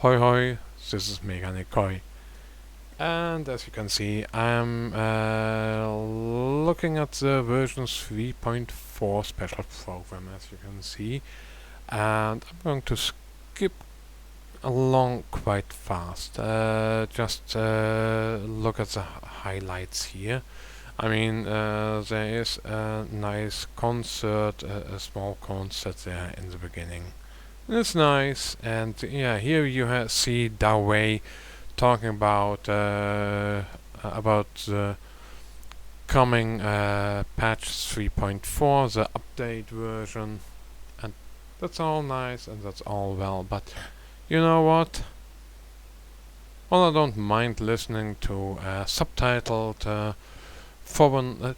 Hoi hoi, this is Meganikoi. And as you can see, I'm looking at the version 3.4 special program, as you can see. And I'm going to skip along quite fast. Just look at the highlights here. I mean, there is a nice concert, a small concert there in the beginning. It's nice, and yeah, here you see Dawei talking about the coming patch 3.4, the update version, and that's all nice and that's all well. But you know what? Well, I don't mind listening to subtitled foreign.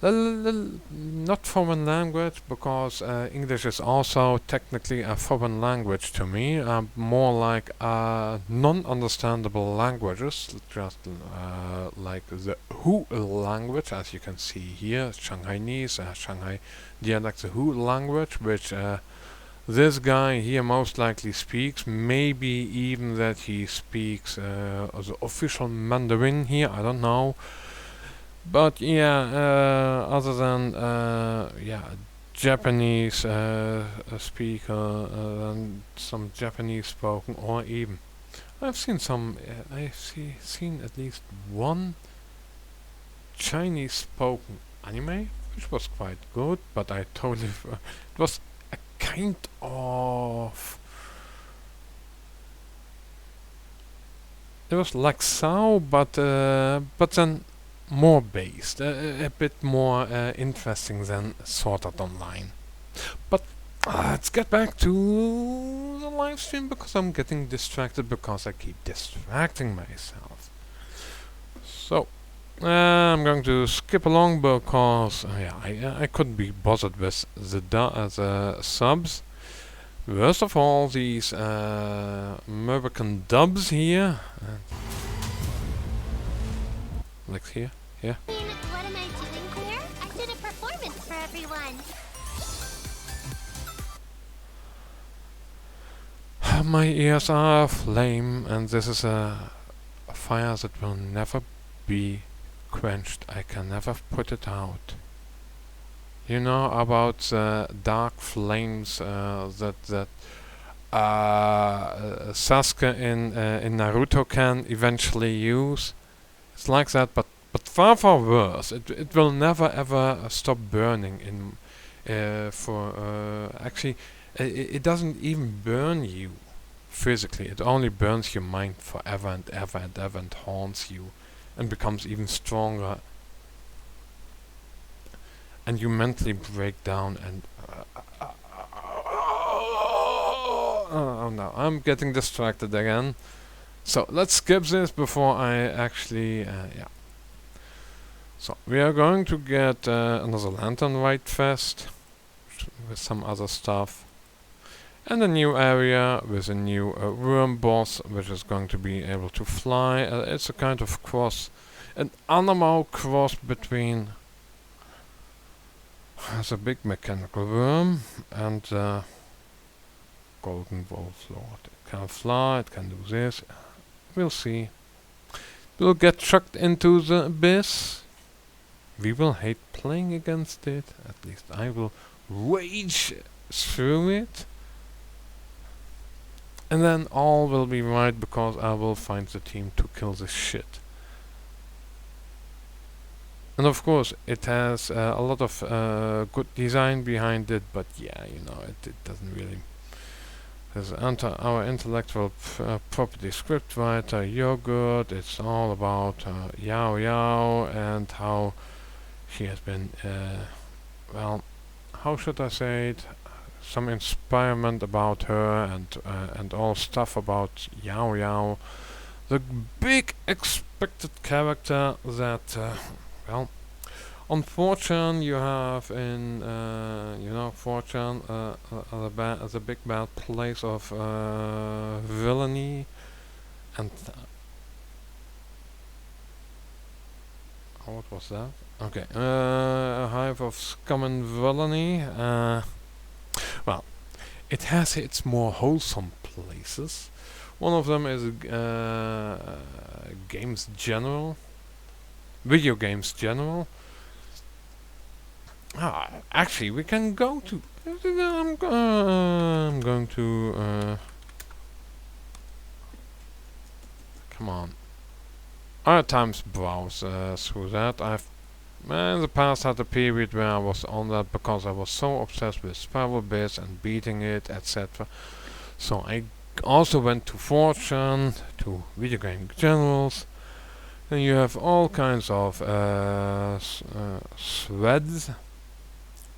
Not foreign language, because English is also technically a foreign language to me. More like non-understandable languages, just like the Hu language, as you can see here, Shanghainese, Shanghai dialect, the Hu language, which this guy here most likely speaks. Maybe even that he speaks the official Mandarin here, I don't know. But yeah, other than Japanese speaker and some Japanese spoken, or even I've seen some. Seen at least one Chinese spoken anime, which was quite good. But I totally it was a kind of. It was like Sao, but then more based, a bit more interesting than Sword Art Online. But let's get back to the live stream, because I'm getting distracted because I keep distracting myself. So I'm going to skip along because I couldn't be bothered with the subs. First of all, these American dubs here. Like here. Yeah. What am I doing, Claire? I did a performance for everyone. My ears are aflame, and this is a fire that will never be quenched. I can never put it out. You know about the dark flames that Sasuke in Naruto can eventually use. It's like that, but far worse. It will never ever stop burning. Actually, it doesn't even burn you physically. It only burns your mind forever and ever and ever, and haunts you, and becomes even stronger. And you mentally break down and. Oh no, I'm getting distracted again. So let's skip this before I actually, So we are going to get another Lantern Rite Fest with some other stuff, and a new area with a new worm boss, which is going to be able to fly. It's a kind of cross, an animal cross between the big mechanical worm and Golden Wolf Lord. It can fly, it can do this. We'll see. We'll get chucked into the abyss. We will hate playing against it. At least I will rage through it. And then all will be right, because I will find the team to kill this shit. And of course, it has a lot of good design behind it, but yeah, you know, it doesn't really. There's our intellectual property scriptwriter, Yogurt. It's all about Yao Yao and how she has been, well, how should I say it? Some inspirement about her, and all stuff about Yao Yao, the big expected character that, well, on 4chan you have in, 4chan, the big bad place of villainy, and what was that? Okay, a hive of scum and villainy. Well, it has its more wholesome places. One of them is games general, video games general. Actually, we can go to. I'm going to. Come on. I at times browse through that. I've in the past had a period where I was on that because I was so obsessed with Spiral Bits and beating it, etc. So I also went to Fortune, to video game generals, and you have all kinds of threads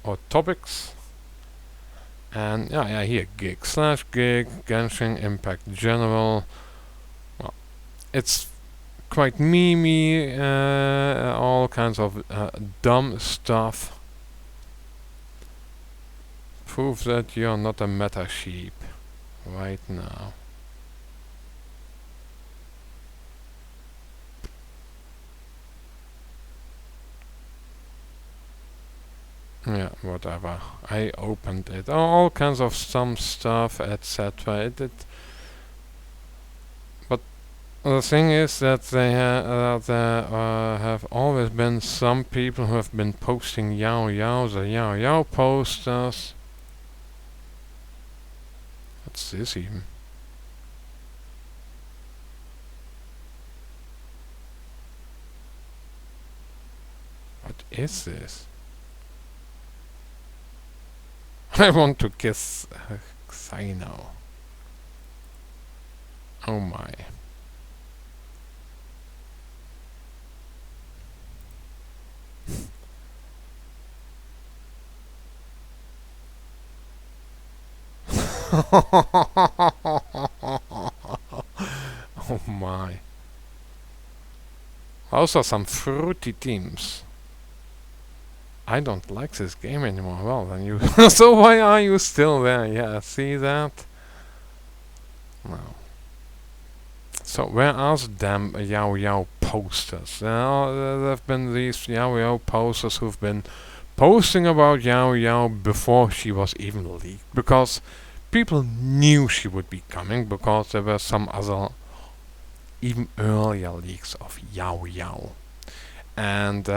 or topics. And yeah, here gig/gig, Genshin Impact General. Well, it's quite memey, all kinds of dumb stuff. Prove that you're not a meta sheep right now. Yeah, whatever. I opened it. All kinds of some stuff, etc. But the thing is that there have always been some people who have been posting the Yao posters. What's this even? What is this? I want to kiss Xino. Oh my. Oh my. Those are some fruity teams. I don't like this game anymore. Well, then you. So why are you still there? Yeah, see that? No. So where are the damn Yao posters? There have been these Yao posters who've been posting about Yao before she was even leaked, because people knew she would be coming, because there were some other even earlier leaks of Yao. And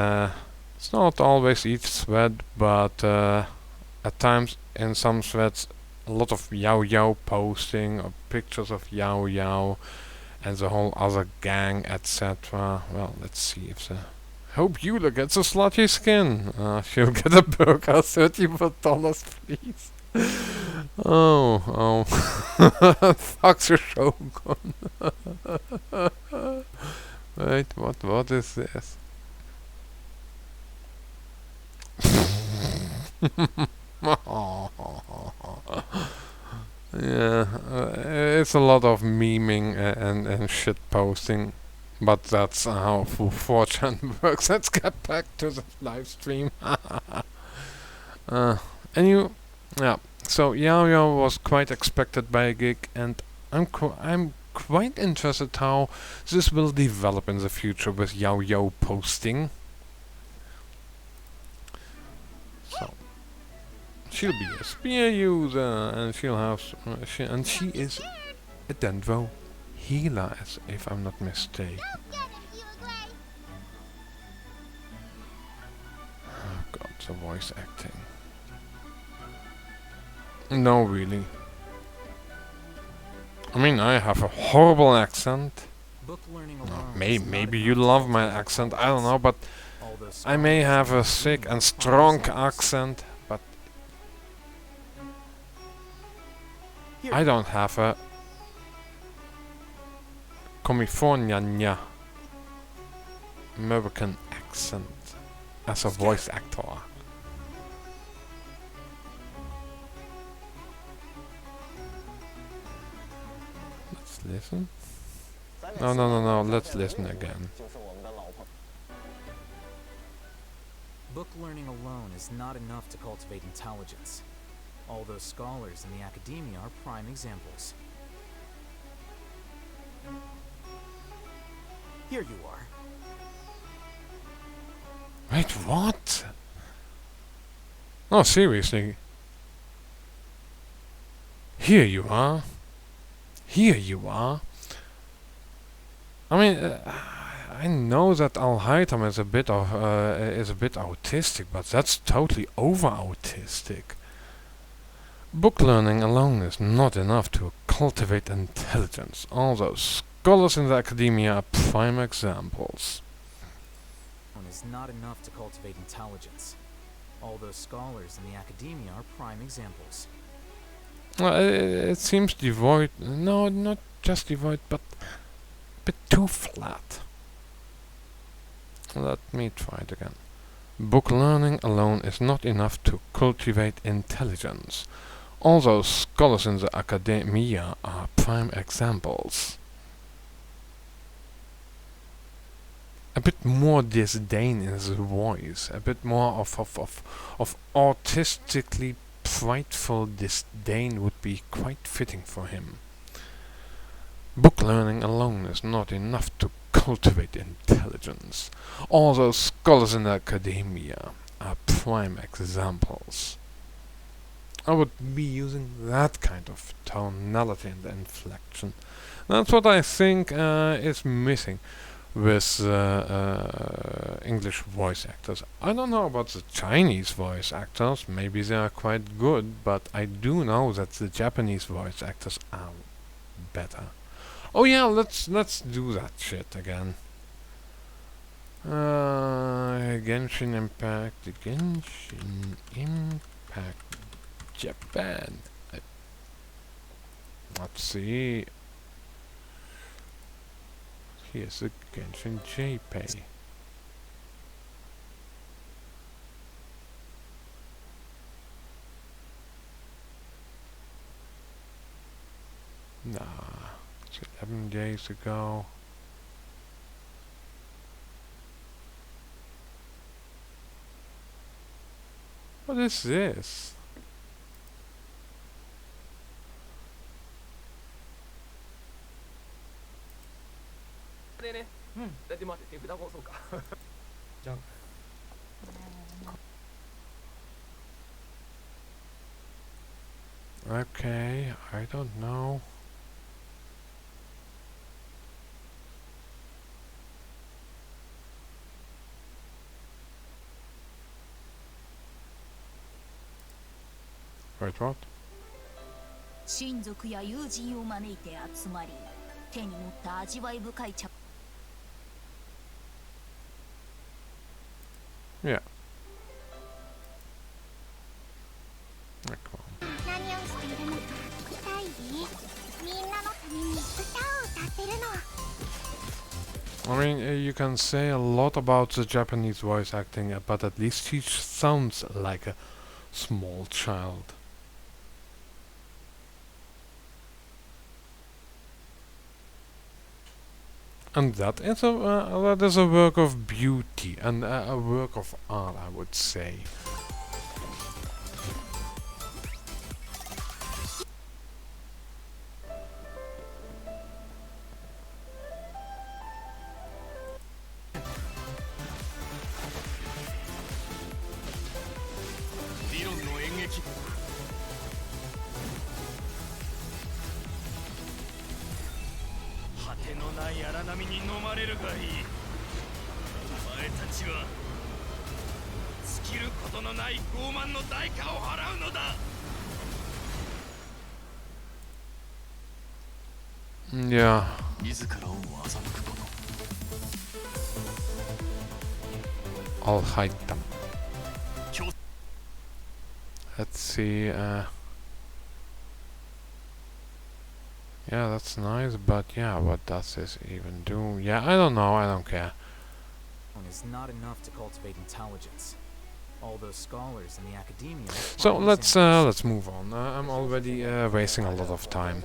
it's not always each thread, but at times in some threads a lot of Yao posting or pictures of Yao and the whole other gang, etc. Well, let's see if the Hope Eula gets a slutty skin. She'll get a burger, $34, please. Oh. Fuck the Shogun. Wait, what is this? Yeah, it's a lot of memeing and shit posting, but that's how Full Fortune works. Let's get back to the live stream. Yeah. So Yao was quite expected by a gig, and I'm quite interested how this will develop in the future with Yao posting. So she'll be a spear user, and she'll have she is a Dendro healer, if I'm not mistaken. Oh god, the voice acting. No, really. I mean, I have a horrible accent. Maybe you love my accent, I don't know, but I may have a thick and strong accent, but I don't have a California American accent as a voice actor. Let's listen. No, let's listen again. Book learning alone is not enough to cultivate intelligence. All those scholars in the academia are prime examples. Here you are. Wait, what? Oh, seriously? Here you are. Here you are. I mean, I know that Al-Haytham is a bit autistic, but that's totally over autistic. Book learning alone is not enough to cultivate intelligence, although scholars in the academia are prime examples. Is not enough to cultivate intelligence. All those scholars in the academia are prime examples. It seems devoid. No, not just devoid, but a bit too flat. Let me try it again. Book learning alone is not enough to cultivate intelligence, although scholars in the academia are prime examples. A bit more disdain in his voice, a bit more of autistically prideful disdain would be quite fitting for him. Book learning alone is not enough to cultivate intelligence, although scholars in academia are prime examples. I would be using that kind of tonality and inflection. That's what I think is missing with English voice actors. I don't know about the Chinese voice actors, maybe they are quite good, but I do know that the Japanese voice actors are better. Oh yeah, let's do that shit again. Genshin Impact, Japan. Let's see. Here's the Genshin JPay. Nah, it's 11 days ago. What is this? Okay, I don't know. Wait, what? 親族や友人を招いて集まり、手に持った味わい深い茶。Yeah. Like, well. 何をしているのか聞きたい？みんなのために歌を歌ってるの。I mean, you can say a lot about the Japanese voice acting, but at least he sounds like a small child. And that is a work of beauty and a work of art, I would say. Yeah. I'll hide them. Let's see. Yeah, that's nice, but yeah, what does this even do? Yeah, I don't know. I don't care. Is not enough to cultivate intelligence. All those scholars in the academia. So let's move on. I'm already wasting a lot of time.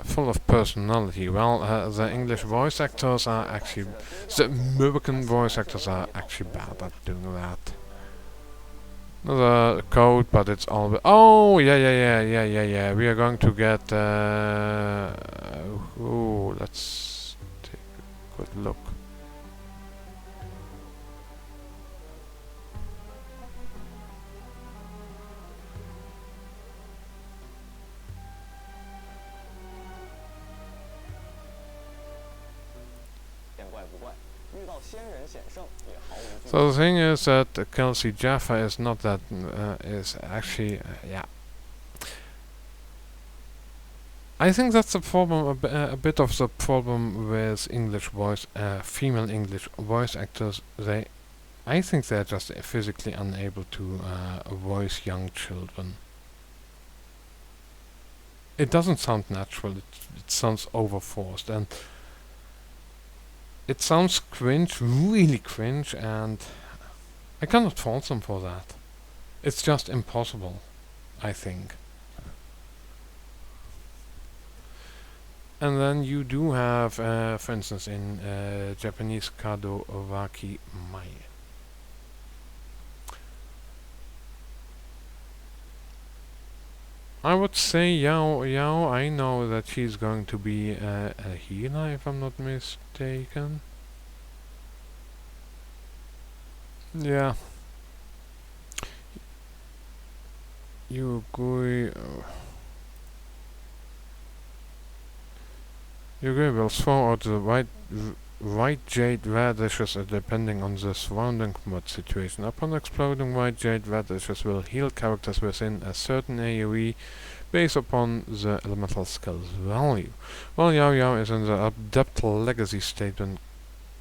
Full of personality. Well, the English voice actors are actually, the American voice actors are actually bad at doing that. The code, but it's all. Oh yeah. We are going to get. Ooh, let's take a good look. So the thing is that Kelsey Jaffa is not that is actually yeah. I think that's the problem, a bit of the problem with English voice, female English voice actors. I think they're just physically unable to voice young children. It doesn't sound natural. It sounds overforced, and it sounds cringe, really cringe, and I cannot fault them for that. It's just impossible, I think. And then you do have, for instance, in Japanese, Kado Waki Mai. I would say Yao, I know that she's going to be a healer, if I'm not mistaken. Yeah. Yugui will throw out the white jade radishes depending on the surrounding mod situation. Upon exploding, white jade radishes will heal characters within a certain AoE based upon the elemental skill's value. While Yao is in the Adept Legacy state when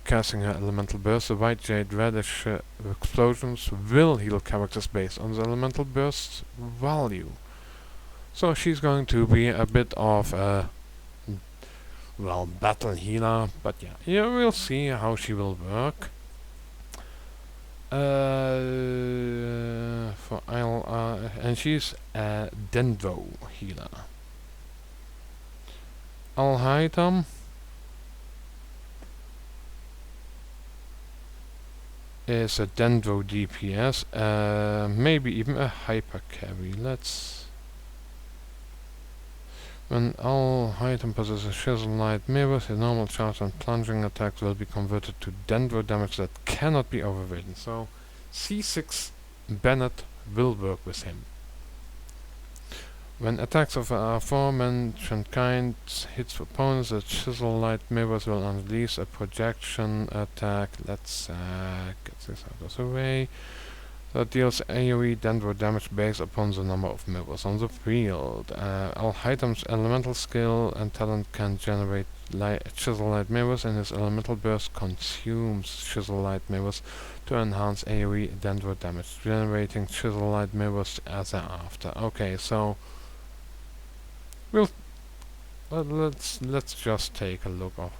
casting her elemental burst, the white jade radish explosions will heal characters based on the elemental burst's value. So she's going to be a bit of a battle healer, but yeah, we'll see how she will work. And she's a Dendro healer. Alhaitam is a Dendro DPS, maybe even a hyper carry. When all item possesses Chisel Light Mirrors, his normal charge and plunging attacks will be converted to Dendro damage that cannot be overridden. So C6 Bennett will work with him. When attacks of aforementioned kind hits opponents, the Chisel Light Mirrors will unleash a projection attack. Let's get this out of the way. That deals AoE Dendro damage based upon the number of mirrors on the field. Alhaitam's elemental skill and talent can generate Chisel Light Mirrors, and his elemental burst consumes Chisel Light Mirrors to enhance AoE Dendro damage, generating Chisel Light Mirrors thereafter. Okay, so let's just take a look of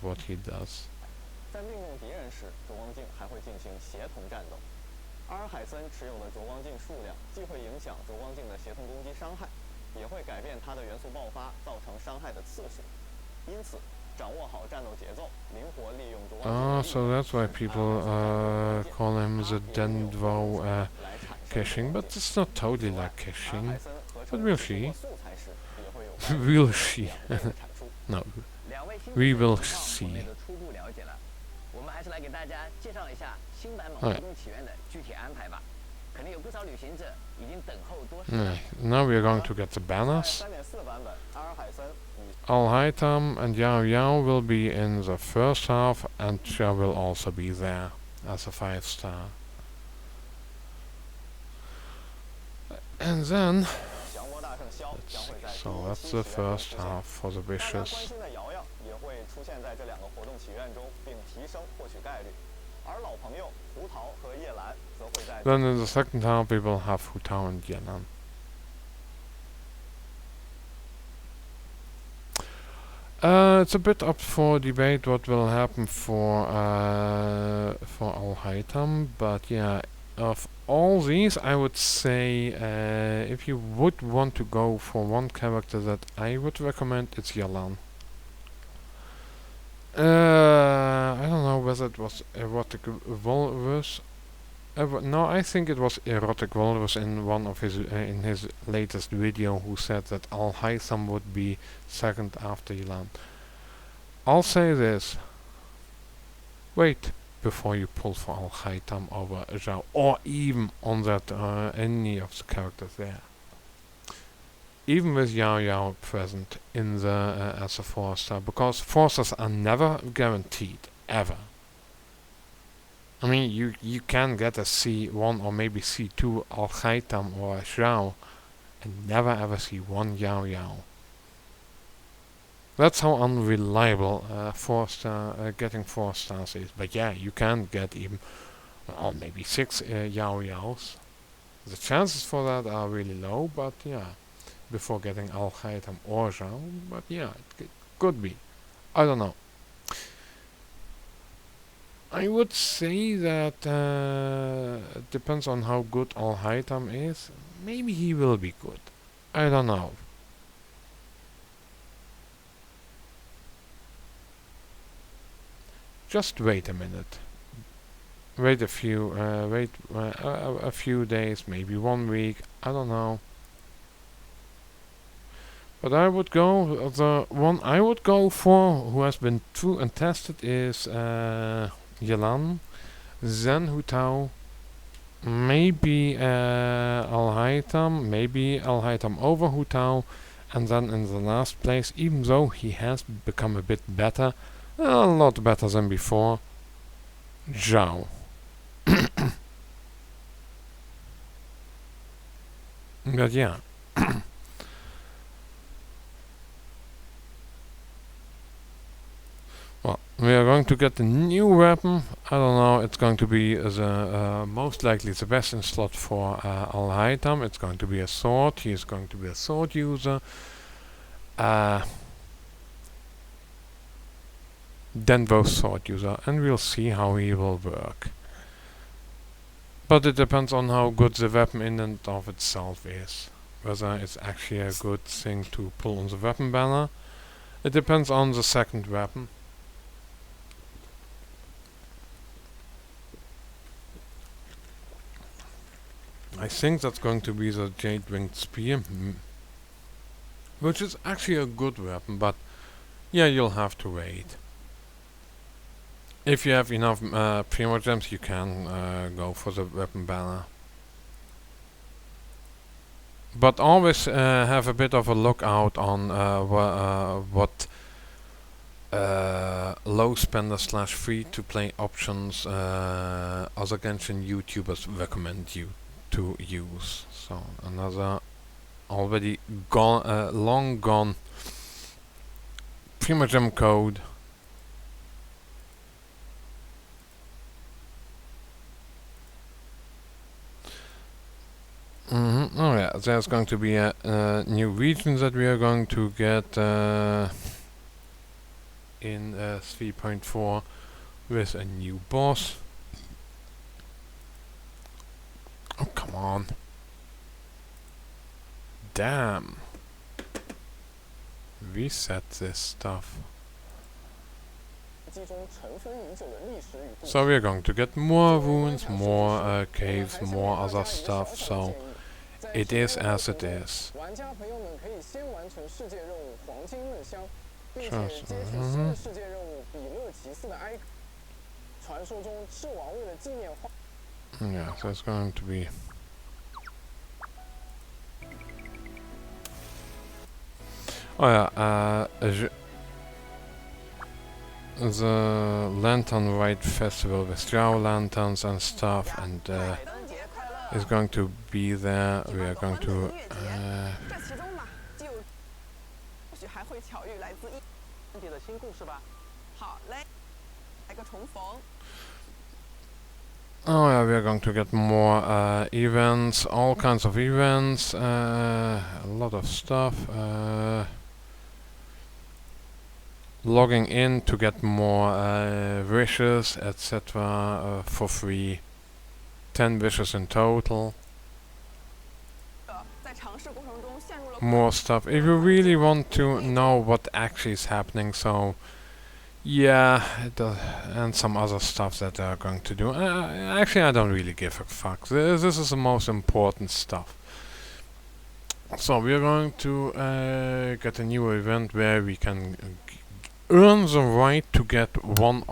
what he does. 阿尔海森持有的灼光镜数量既会影响灼光镜的协同攻击伤害，也会改变它的元素爆发造成伤害的次数。因此，掌握好战斗节奏，灵活利用灼光镜。So that's why people call him the Dendro caching, but it's not totally like caching. But will she? Will she? No. We will see. Now we are going to get the banners. Alhaitam and Yao will be in the first half, and Chia will also be there as a 5-star. And then, let's see, so that's the first half for the wishes. Then in the second half we will have Hu Tao and Yelan. It's a bit up for debate what will happen for Alhaitam, but yeah, of all these I would say if you would want to go for one character that I would recommend, it's Yelan. I don't know whether it was Erotic Walrus. No, I think it was Erotic Walrus in one of his in his latest video who said that Alhaitam would be second after Yelan. I'll say this. Wait before you pull for Alhaitam over Zhao, or even on that any of the characters there. Even with Yao present in the as a 4-star, because 4-stars are never guaranteed, ever. I mean, you can get a C1 or maybe C2 Al-Ghaitam or a Zhao and never ever see one Yao Yao. That's how unreliable getting 4 stars is. But yeah, you can get even, well, maybe 6 Yao Yaos. The chances for that are really low, but yeah, before getting Al-Ghaitam or Zhao, but yeah, it could be. I don't know. I would say that it depends on how good Al-Ghaitam is. Maybe he will be good. I don't know. Just wait a minute. Wait a few days, maybe 1 week. I don't know. But I would go, the one I would go for, who has been true and tested, is Yelan, then Hu Tao, maybe Al-Ghaitam, maybe Al-Ghaitam over Hu Tao, and then in the last place, even though he has become a bit better, a lot better than before, Zhao. But yeah. Well, we are going to get a new weapon. I don't know, it's going to be most likely the best in slot for Al-Ghaitam. It's going to be a sword. He is going to be a sword user. Then both sword user, and we'll see how he will work. But it depends on how good the weapon in and of itself is. Whether it's actually a good thing to pull on the weapon banner. It depends on the second weapon. I think that's going to be the Jade Winged Spear, which is actually a good weapon, but yeah, you'll have to wait. If you have enough Primo Gems, you can go for the weapon banner. But always have a bit of a lookout on what low spender / free to play options other Genshin YouTubers recommend you to use. So another already gone, long gone Primogem code. Oh yeah, there's going to be a new region that we are going to get in 3.4 with a new boss. Oh, come on. Damn. Reset this stuff. So we are going to get more wounds, more caves, more other stuff, so it is as it is. Yeah, so it's going to be... Oh yeah, the Lantern Rite Festival with Zhao lanterns and stuff, and is going to be there. We are going to oh yeah, we are going to get more events, all kinds of events, a lot of stuff. Logging in to get more wishes, etc. For free. 10 wishes in total. More stuff. If you really want to know what actually is happening, so yeah, and some other stuff that they are going to do. Actually, I don't really give a fuck. This is the most important stuff. So we are going to get a new event where we can earn the right to get one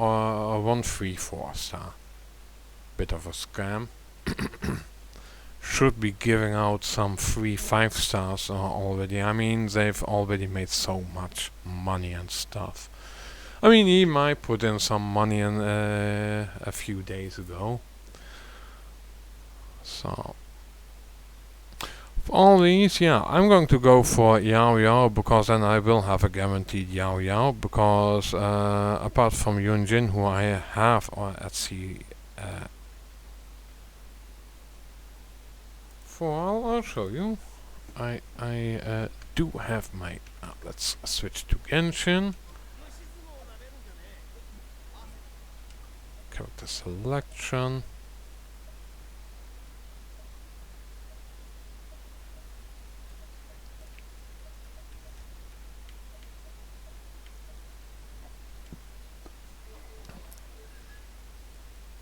free 4-star. Bit of a scam. Should be giving out some free 5 stars already. I mean, they've already made so much money and stuff. I mean, he might put in some money in a few days ago. So for all these, yeah, I'm going to go for Yao Yao, because then I will have a guaranteed Yao Yao, because apart from Yunjin, who I have, or let's see, I'll show you. I do have my, let's switch to Genshin. Character selection.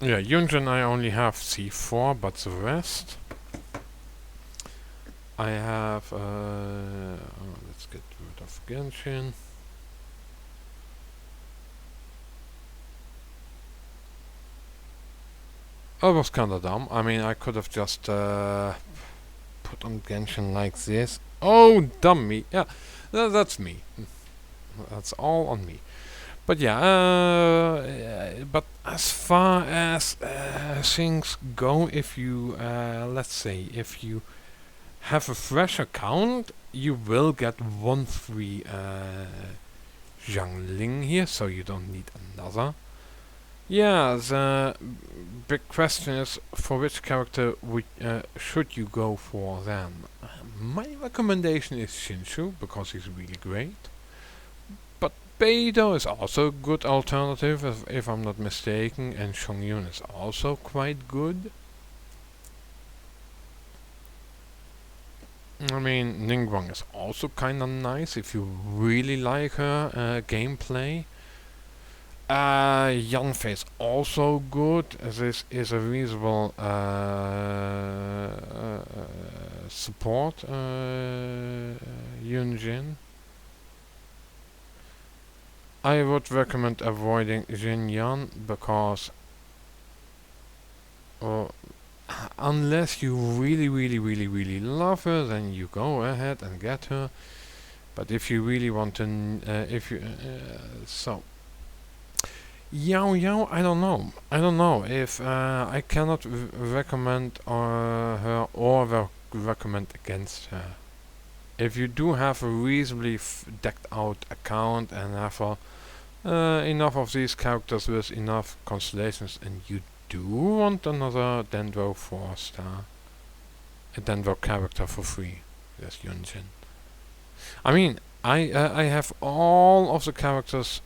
Yeah, Yunjin I only have C4, but the rest I have, let's get rid of Genshin. That was kinda dumb. I mean, I could have just put on Genshin like this. Oh, dumb me. Yeah, that's me. That's all on me. But yeah, but as far as things go, if you, let's say, if you have a fresh account, you will get one free Zhangling here, so you don't need another. Yeah, the big question is, for which character should you go for then? My recommendation is Shinshu, because he's really great. But Beidou is also a good alternative, if I'm not mistaken, and Chongyun is also quite good. I mean, Ningguang is also kinda nice if you really like her gameplay. Yanfei is also good. This is a reasonable support Yunjin. I would recommend avoiding Jinyan, because unless you really love her, then you go ahead and get her. But if you really want to, so Yao Yao, I don't know. I don't know if I cannot recommend her or recommend against her. If you do have a reasonably decked out account and have enough of these characters with enough constellations, and you do want another Dendro 4-star, a Dendro character for free, there's Yunjin. I mean, I have all of the characters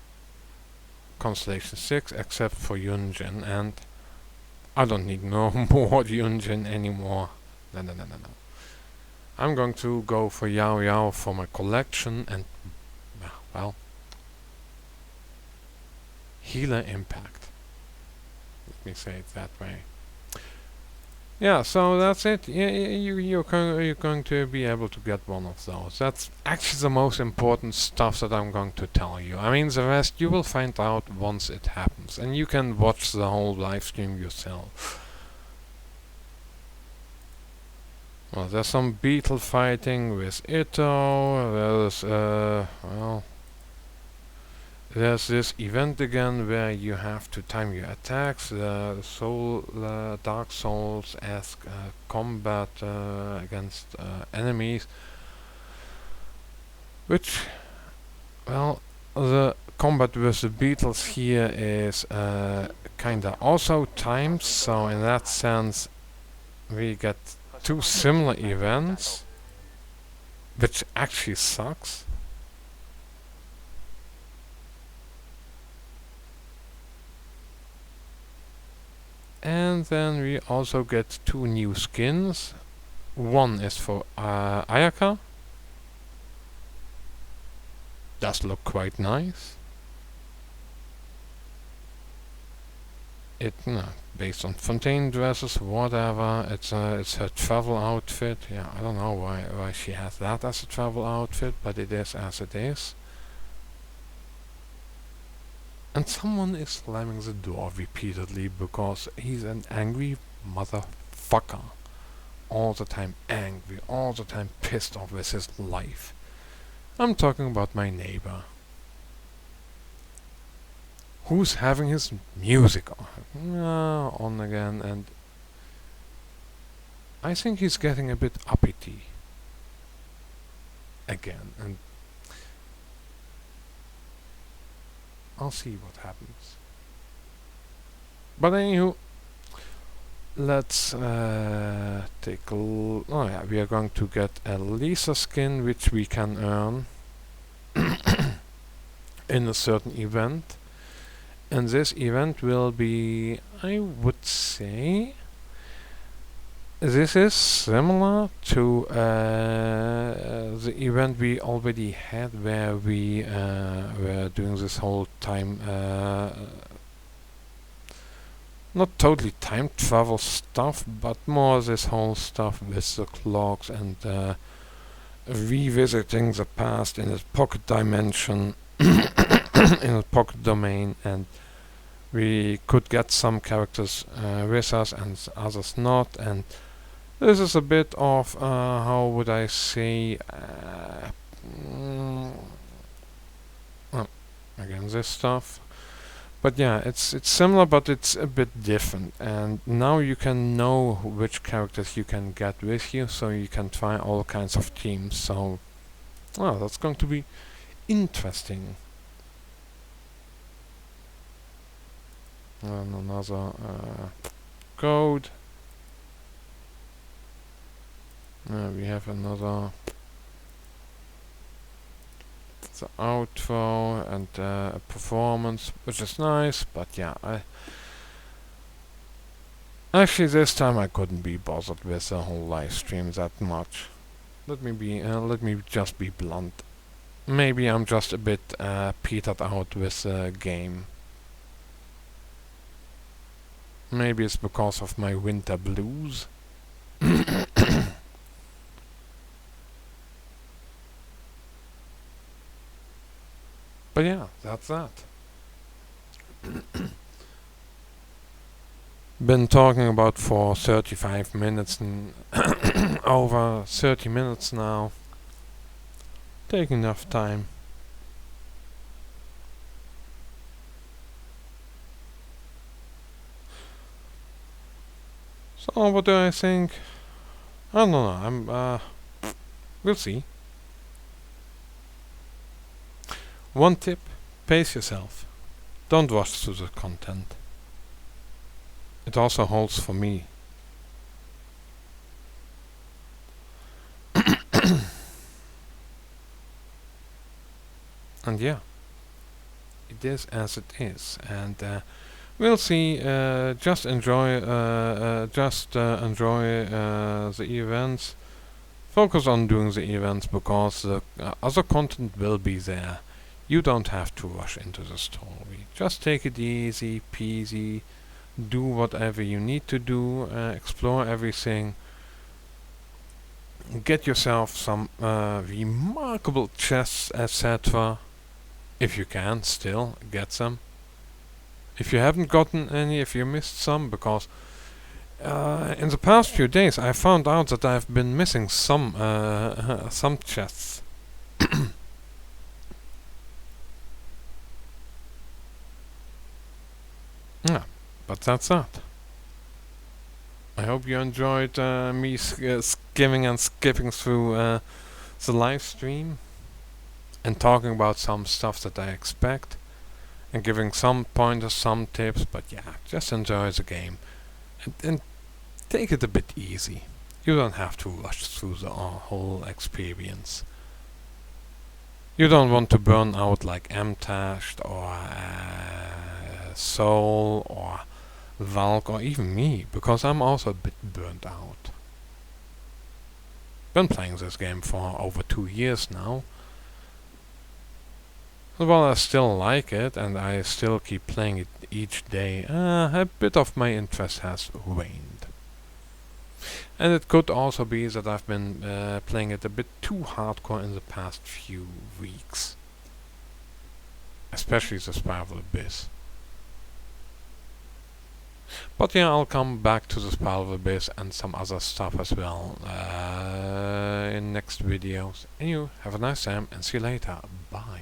Constellation 6 except for Yunjin, and I don't need no more Yunjin anymore. No. I'm going to go for Yao Yao for my collection, and well, healer impact. Let me say it that way. Yeah, so that's it. You're going to be able to get one of those. That's actually the most important stuff that I'm going to tell you. I mean, the rest you will find out once it happens, and you can watch the whole live stream yourself. Well, there's some beetle fighting with Ito. There's well, there's this event again where you have to time your attacks. Dark Souls-esque combat against enemies, which, well, the combat with the beetles here is kinda also timed. So in that sense, we get two similar events, which actually sucks. And then we also get two new skins. One is for Ayaka. Does look quite nice. Based on Fontaine dresses, whatever. It's her travel outfit. Yeah, I don't know why she has that as a travel outfit, but it is as it is. And someone is slamming the door repeatedly because he's an angry motherfucker. All the time angry, all the time pissed off with his life. I'm talking about my neighbor. who's having his music on again, and I think he's getting a bit uppity again, and I'll see what happens. But anywho, let's take a oh yeah, we are going to get a Lisa skin, which we can earn in a certain event, and this event will be, I would say, this is similar to the event we already had, where we were doing this whole time not totally time travel stuff, but more this whole stuff with the clocks and revisiting the past in a pocket dimension, in a pocket domain, and we could get some characters with us and others not, and this is a bit of, how would I say, again this stuff. But yeah, it's similar, but it's a bit different. And now you can know which characters you can get with you, so you can try all kinds of teams. So, well, that's going to be interesting. And another code. We have another. The outro and a performance, which is nice, but yeah, actually this time I couldn't be bothered with the whole live stream that much. Let me just be blunt. Maybe I'm just a bit petered out with the game. Maybe it's because of my winter blues. But yeah, that's that. Been talking about for 35 minutes and over 30 minutes now. Take enough time. So what do I think? I don't know. We'll see. One tip: pace yourself. Don't rush through the content. It also holds for me. And yeah, it is as it is, and we'll see. Just enjoy the events. Focus on doing the events, because the other content will be there. You don't have to rush into the story. Just take it easy peasy. Do whatever you need to do. Explore everything. Get yourself some remarkable chests, etc. If you can, still get some. If you haven't gotten any, if you missed some, because in the past few days I found out that I've been missing some chests. Yeah, but that's that. I hope you enjoyed me skimming and skipping through the live stream and talking about some stuff that I expect and giving some pointers, some tips, but yeah, just enjoy the game and take it a bit easy. You don't have to rush through the whole experience. You don't want to burn out like Mtashed or Soul or Valk or even me, because I'm also a bit burnt out. Been playing this game for over 2 years now. Well, I still like it and I still keep playing it each day. A bit of my interest has waned. And it could also be that I've been playing it a bit too hardcore in the past few weeks. Especially the Spiral Abyss. But yeah, I'll come back to the Spiral Abyss and some other stuff as well in next videos. And you have a nice time and see you later. Bye.